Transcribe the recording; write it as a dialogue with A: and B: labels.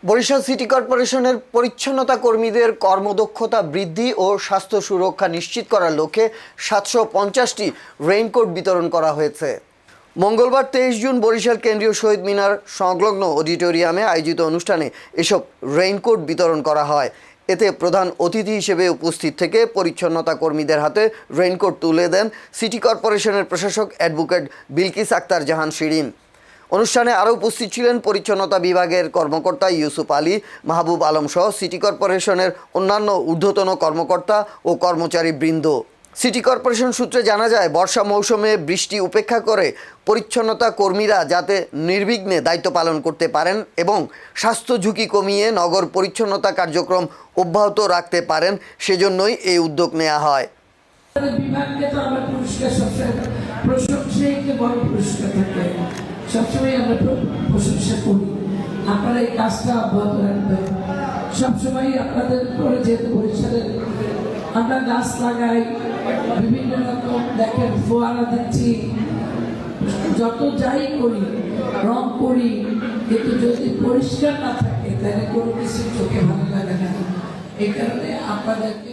A: Barishal city কর্পোরেশনের পরিচ্ছন্নতা কর্মীদের কর্মদক্ষতা বৃদ্ধি ও স্বাস্থ্য সুরক্ষা নিশ্চিত করার লক্ষ্যে ৭৫০টি রেইনকোট বিতরণ করা হয়েছে। মঙ্গলবার ২৩ জুন বরিশাল কেন্দ্রীয় শহীদ মিনার সংলগ্ন অডিটোরিয়ামে আয়োজিত অনুষ্ঠানে এসব রেইনকোট বিতরণ করা হয়। এতে প্রধান অতিথি হিসেবে উপস্থিত থেকে পরিচ্ছন্নতা কর্মীদের হাতে রেইনকোট তুলে দেন সিটি কর্পোরেশনের প্রশাসক অ্যাডভোকেট বিলকিস আক্তার জাহান শিরিন। অনুষ্ঠানে আরও উপস্থিত ছিলেন পরিচ্ছন্নতা বিভাগের কর্মকর্তা ইউসুফ আলী, মাহবুব আলম সহ সিটি কর্পোরেশনের অন্যান্য ঊর্ধ্বতন কর্মকর্তা ও কর্মচারীবৃন্দ। সিটি কর্পোরেশন সূত্রে জানা যায়, বর্ষা মৌসুমে বৃষ্টি উপেক্ষা করে পরিচ্ছন্নতা কর্মীরা যাতে নির্বিঘ্নে দায়িত্ব পালন করতে পারেন এবং স্বাস্থ্য ঝুঁকি কমিয়ে নগর পরিচ্ছন্নতা কার্যক্রম অব্যাহত রাখতে পারেন, সেজন্যই এই উদ্যোগ নেওয়া হয়।
B: সবসময় আমরা প্রশংসা করি, আপনারা এই কাজটা অব্যাহত রাখবেন। সবসময় আপনাদের করে যেহেতু বরিশালের আমরা গাছ লাগাই, বিভিন্ন রকম দেখেন ফোয়ারা দিচ্ছি, যত যাই করি রং করি, কিন্তু যদি পরিষ্কার না থাকে তাহলে কোনো কিছু চোখে ভালো লাগে না। এই কারণে আপনাদেরকে